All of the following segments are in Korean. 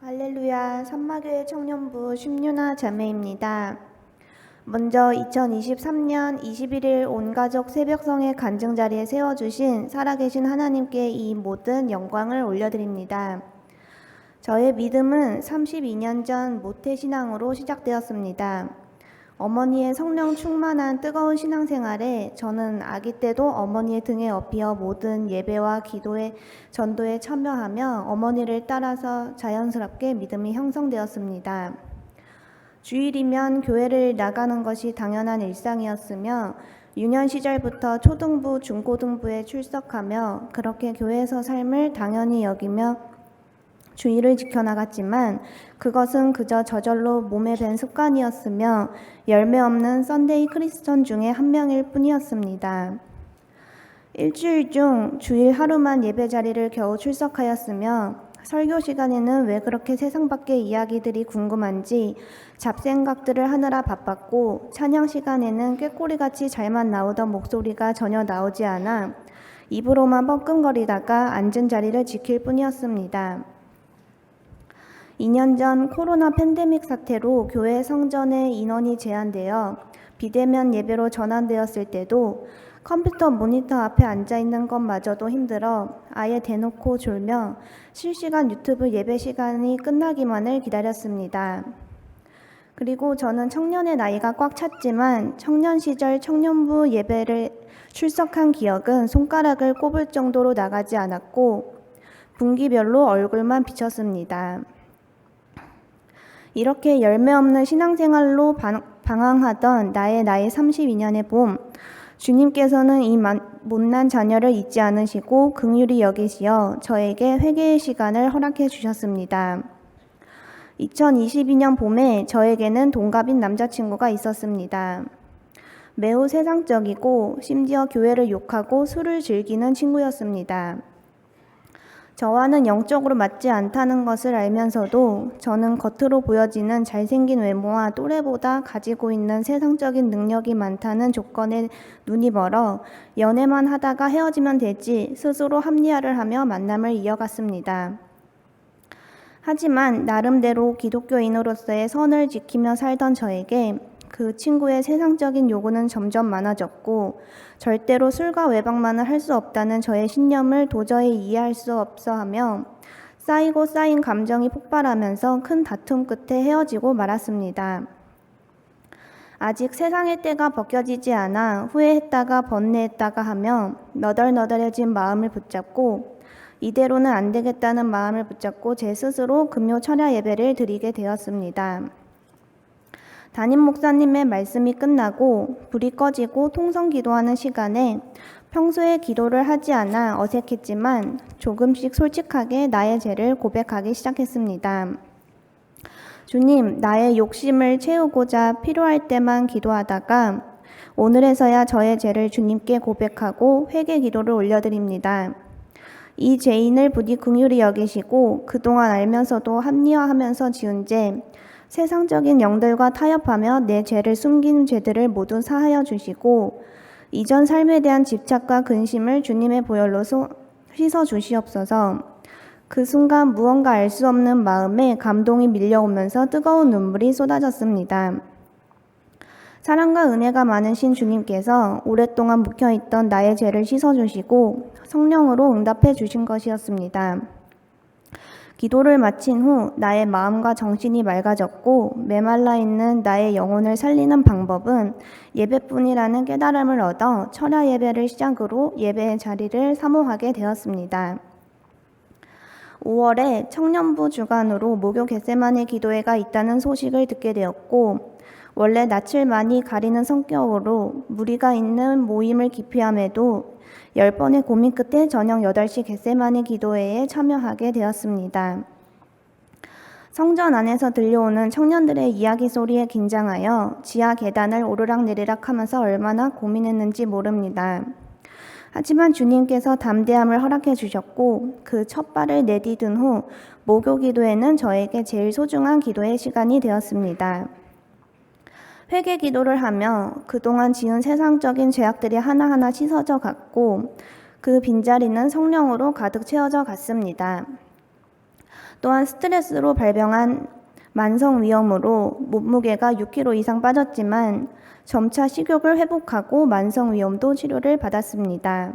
할렐루야, 산마교회 청년부 심유나 자매입니다. 먼저 2023년 21일 온가족 새벽성의 간증 자리에 세워주신 살아계신 하나님께 이 모든 영광을 올려드립니다. 저의 믿음은 32년 전 모태신앙으로 시작되었습니다. 어머니의 성령 충만한 뜨거운 신앙생활에 저는 아기 때도 어머니의 등에 업히어 모든 예배와 기도에 전도에 참여하며 어머니를 따라서 자연스럽게 믿음이 형성되었습니다. 주일이면 교회를 나가는 것이 당연한 일상이었으며 유년 시절부터 초등부, 중고등부에 출석하며 그렇게 교회에서 삶을 당연히 여기며 주의를 지켜나갔지만 그것은 그저 저절로 몸에 밴 습관이었으며 열매 없는 썬데이 크리스천 중에 한 명일 뿐이었습니다. 일주일 중 주일 하루만 예배 자리를 겨우 출석하였으며 설교 시간에는 왜 그렇게 세상 밖의 이야기들이 궁금한지 잡생각들을 하느라 바빴고 찬양 시간에는 꾀꼬리같이 잘만 나오던 목소리가 전혀 나오지 않아 입으로만 뻐끔거리다가 앉은 자리를 지킬 뿐이었습니다. 2년 전 코로나 팬데믹 사태로 교회 성전의 인원이 제한되어 비대면 예배로 전환되었을 때도 컴퓨터 모니터 앞에 앉아있는 것마저도 힘들어 아예 대놓고 졸며 실시간 유튜브 예배 시간이 끝나기만을 기다렸습니다. 그리고 저는 청년의 나이가 꽉 찼지만 청년 시절 청년부 예배를 출석한 기억은 손가락을 꼽을 정도로 나가지 않았고 분기별로 얼굴만 비쳤습니다. 이렇게 열매 없는 신앙생활로 방황하던 나의 나이 32년의 봄, 주님께서는 이 못난 자녀를 잊지 않으시고 긍휼히 여기시어 저에게 회개의 시간을 허락해 주셨습니다. 2022년 봄에 저에게는 동갑인 남자친구가 있었습니다. 매우 세상적이고 심지어 교회를 욕하고 술을 즐기는 친구였습니다. 저와는 영적으로 맞지 않다는 것을 알면서도 저는 겉으로 보여지는 잘생긴 외모와 또래보다 가지고 있는 세상적인 능력이 많다는 조건에 눈이 멀어 연애만 하다가 헤어지면 되지 스스로 합리화를 하며 만남을 이어갔습니다. 하지만 나름대로 기독교인으로서의 선을 지키며 살던 저에게 그 친구의 세상적인 요구는 점점 많아졌고 절대로 술과 외박만은 할 수 없다는 저의 신념을 도저히 이해할 수 없어 하며 쌓이고 쌓인 감정이 폭발하면서 큰 다툼 끝에 헤어지고 말았습니다. 아직 세상의 때가 벗겨지지 않아 후회했다가 번뇌했다가 하며 너덜너덜해진 마음을 붙잡고 이대로는 안 되겠다는 마음을 붙잡고 제 스스로 금요 철야 예배를 드리게 되었습니다. 담임 목사님의 말씀이 끝나고 불이 꺼지고 통성 기도하는 시간에 평소에 기도를 하지 않아 어색했지만 조금씩 솔직하게 나의 죄를 고백하기 시작했습니다. 주님, 나의 욕심을 채우고자 필요할 때만 기도하다가 오늘에서야 저의 죄를 주님께 고백하고 회개 기도를 올려드립니다. 이 죄인을 부디 긍휼히 여기시고 그동안 알면서도 합리화하면서 지은 죄, 세상적인 영들과 타협하며 내 죄를 숨긴 죄들을 모두 사하여 주시고 이전 삶에 대한 집착과 근심을 주님의 보혈로 씻어 주시옵소서. 그 순간 무언가 알 수 없는 마음에 감동이 밀려오면서 뜨거운 눈물이 쏟아졌습니다. 사랑과 은혜가 많으신 주님께서 오랫동안 묵혀있던 나의 죄를 씻어주시고 성령으로 응답해 주신 것이었습니다. 기도를 마친 후 나의 마음과 정신이 맑아졌고 메말라 있는 나의 영혼을 살리는 방법은 예배뿐이라는 깨달음을 얻어 철야 예배를 시작으로 예배의 자리를 사모하게 되었습니다. 5월에 청년부 주관으로 목요 겟세마네 기도회가 있다는 소식을 듣게 되었고 원래 낯을 많이 가리는 성격으로 무리가 있는 모임을 기피함에도 10번의 고민 끝에 저녁 8시 겟세마네 기도회에 참여하게 되었습니다. 성전 안에서 들려오는 청년들의 이야기 소리에 긴장하여 지하 계단을 오르락내리락 하면서 얼마나 고민했는지 모릅니다. 하지만 주님께서 담대함을 허락해 주셨고 그 첫 발을 내디딘 후 목요 기도회는 저에게 제일 소중한 기도의 시간이 되었습니다. 회개 기도를 하며 그동안 지은 세상적인 죄악들이 하나하나 씻어져 갔고 그 빈자리는 성령으로 가득 채워져 갔습니다. 또한 스트레스로 발병한 만성위염으로 몸무게가 6kg 이상 빠졌지만 점차 식욕을 회복하고 만성위염도 치료를 받았습니다.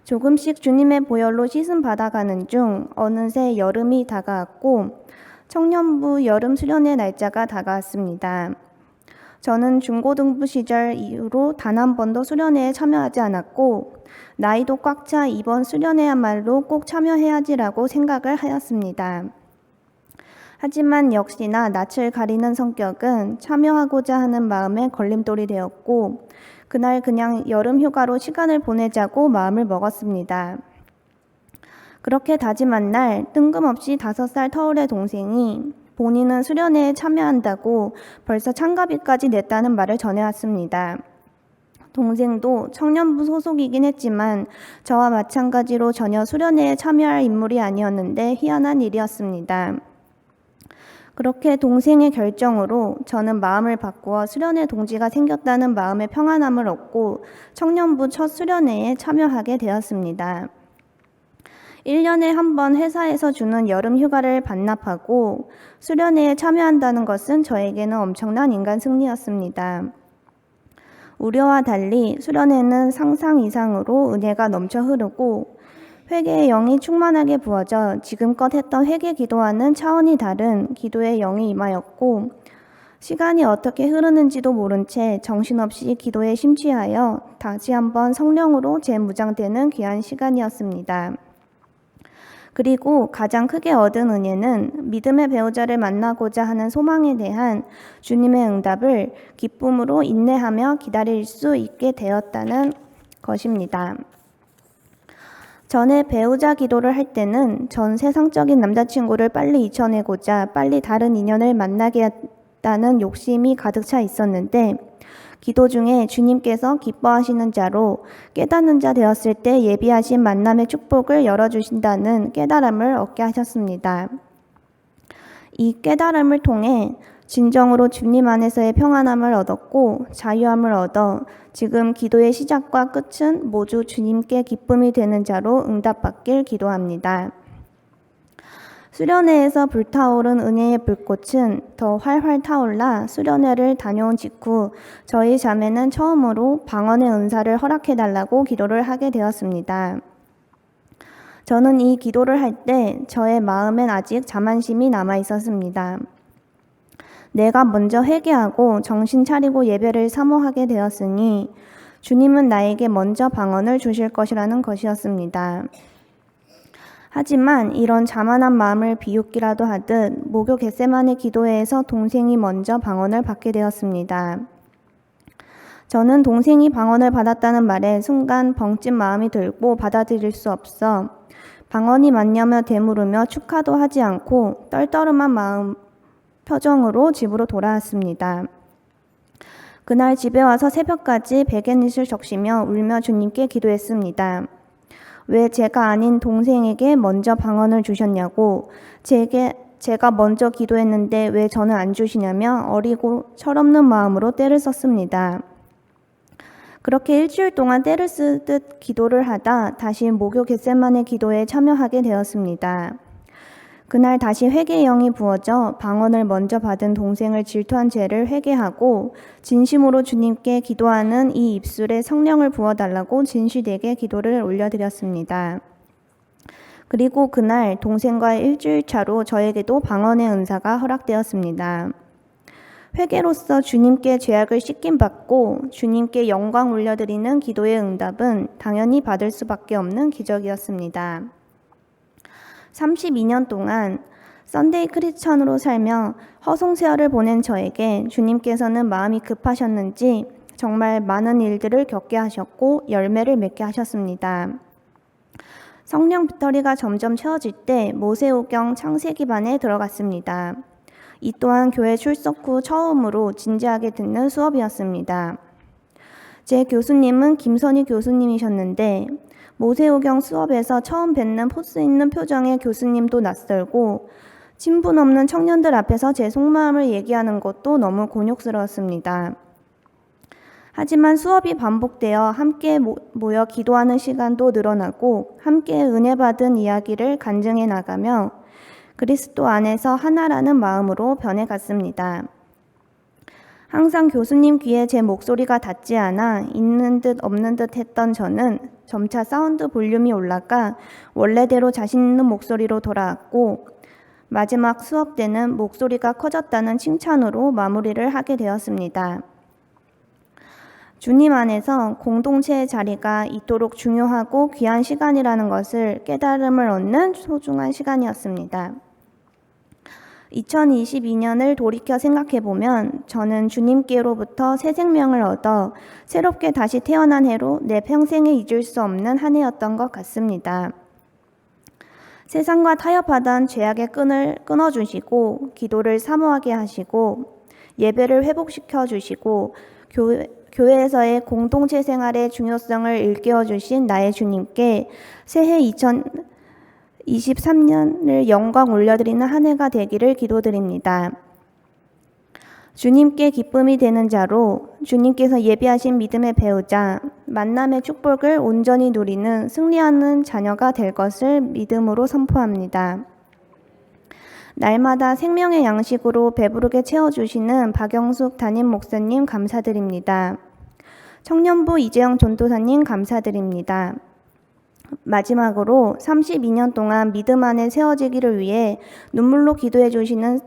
조금씩 주님의 보혈로 씻음 받아가는 중 어느새 여름이 다가왔고 청년부 여름 수련회 날짜가 다가왔습니다. 저는 중고등부 시절 이후로 단 한 번도 수련회에 참여하지 않았고 나이도 꽉 차 이번 수련회야말로 꼭 참여해야지라고 생각을 하였습니다. 하지만 역시나 낯을 가리는 성격은 참여하고자 하는 마음에 걸림돌이 되었고 그날 그냥 여름 휴가로 시간을 보내자고 마음을 먹었습니다. 그렇게 다짐한 날 뜬금없이 5살 터울의 동생이 본인은 수련회에 참여한다고 벌써 참가비까지 냈다는 말을 전해왔습니다. 동생도 청년부 소속이긴 했지만 저와 마찬가지로 전혀 수련회에 참여할 인물이 아니었는데 희한한 일이었습니다. 그렇게 동생의 결정으로 저는 마음을 바꾸어 수련회 동지가 생겼다는 마음의 평안함을 얻고 청년부 첫 수련회에 참여하게 되었습니다. 1년에 한 번 회사에서 주는 여름 휴가를 반납하고 수련회에 참여한다는 것은 저에게는 엄청난 인간 승리였습니다. 우려와 달리 수련회는 상상 이상으로 은혜가 넘쳐 흐르고 회개의 영이 충만하게 부어져 지금껏 했던 회개 기도와는 차원이 다른 기도의 영이 임하였고 시간이 어떻게 흐르는지도 모른 채 정신없이 기도에 심취하여 다시 한번 성령으로 재무장되는 귀한 시간이었습니다. 그리고 가장 크게 얻은 은혜는 믿음의 배우자를 만나고자 하는 소망에 대한 주님의 응답을 기쁨으로 인내하며 기다릴 수 있게 되었다는 것입니다. 전에 배우자 기도를 할 때는 전 세상적인 남자친구를 빨리 잊혀내고자 빨리 다른 인연을 만나게 했다는 욕심이 가득 차 있었는데 기도 중에 주님께서 기뻐하시는 자로 깨닫는 자 되었을 때 예비하신 만남의 축복을 열어주신다는 깨달음을 얻게 하셨습니다. 이 깨달음을 통해 진정으로 주님 안에서의 평안함을 얻었고 자유함을 얻어 지금 기도의 시작과 끝은 모두 주님께 기쁨이 되는 자로 응답받길 기도합니다. 수련회에서 불타오른 은혜의 불꽃은 더 활활 타올라 수련회를 다녀온 직후 저희 자매는 처음으로 방언의 은사를 허락해달라고 기도를 하게 되었습니다. 저는 이 기도를 할 때 저의 마음엔 아직 자만심이 남아 있었습니다. 내가 먼저 회개하고 정신 차리고 예배를 사모하게 되었으니 주님은 나에게 먼저 방언을 주실 것이라는 것이었습니다. 하지만 이런 자만한 마음을 비웃기라도 하듯 목요 겟세마네 기도회에서 동생이 먼저 방언을 받게 되었습니다. 저는 동생이 방언을 받았다는 말에 순간 벙찐 마음이 들고 받아들일 수 없어 방언이 맞냐며 되물으며 축하도 하지 않고 떨떠름한 마음 표정으로 집으로 돌아왔습니다. 그날 집에 와서 새벽까지 베갯잇을 적시며 울며 주님께 기도했습니다. 왜 제가 아닌 동생에게 먼저 방언을 주셨냐고 제가 먼저 기도했는데 왜 저는 안 주시냐며 어리고 철없는 마음으로 떼를 썼습니다. 그렇게 일주일 동안 떼를 쓰듯 기도를 하다 다시 목요 겟세마네 기도에 참여하게 되었습니다. 그날 다시 회개의 영이 부어져 방언을 먼저 받은 동생을 질투한 죄를 회개하고 진심으로 주님께 기도하는 이 입술에 성령을 부어달라고 진실되게 기도를 올려드렸습니다. 그리고 그날 동생과의 일주일 차로 저에게도 방언의 은사가 허락되었습니다. 회개로서 주님께 죄악을 씻김받고 주님께 영광 올려드리는 기도의 응답은 당연히 받을 수밖에 없는 기적이었습니다. 32년 동안 썬데이 크리스천으로 살며 허송세월을 보낸 저에게 주님께서는 마음이 급하셨는지 정말 많은 일들을 겪게 하셨고 열매를 맺게 하셨습니다. 성령 배터리가 점점 채워질 때 모세오경 창세기반에 들어갔습니다. 이 또한 교회 출석 후 처음으로 진지하게 듣는 수업이었습니다. 제 교수님은 김선희 교수님이셨는데 모세오경 수업에서 처음 뵙는 포스 있는 표정의 교수님도 낯설고 친분 없는 청년들 앞에서 제 속마음을 얘기하는 것도 너무 곤욕스러웠습니다. 하지만 수업이 반복되어 함께 모여 기도하는 시간도 늘어나고 함께 은혜 받은 이야기를 간증해 나가며 그리스도 안에서 하나라는 마음으로 변해갔습니다. 항상 교수님 귀에 제 목소리가 닿지 않아 있는 듯 없는 듯 했던 저는 점차 사운드 볼륨이 올라가 원래대로 자신 있는 목소리로 돌아왔고, 마지막 수업 때는 목소리가 커졌다는 칭찬으로 마무리를 하게 되었습니다. 주님 안에서 공동체의 자리가 이토록 중요하고 귀한 시간이라는 것을 깨달음을 얻는 소중한 시간이었습니다. 2022년을 돌이켜 생각해보면 저는 주님께로부터 새 생명을 얻어 새롭게 다시 태어난 해로 내 평생에 잊을 수 없는 한 해였던 것 같습니다. 세상과 타협하던 죄악의 끈을 끊어주시고, 기도를 사모하게 하시고, 예배를 회복시켜 주시고, 교회에서의 공동체 생활의 중요성을 일깨워 주신 나의 주님께 새해 2023년을 영광 올려드리는 한 해가 되기를 기도드립니다. 주님께 기쁨이 되는 자로, 주님께서 예비하신 믿음의 배우자, 만남의 축복을 온전히 누리는 승리하는 자녀가 될 것을 믿음으로 선포합니다. 날마다 생명의 양식으로 배부르게 채워주시는 박영숙 담임 목사님 감사드립니다. 청년부 이재영 전도사님 감사드립니다. 마지막으로 32년 동안 믿음 안에 세워지기를 위해 눈물로 기도해 주시는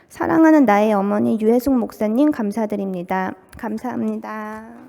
사랑하는 나의 어머니 유혜숙 목사님 감사드립니다. 감사합니다.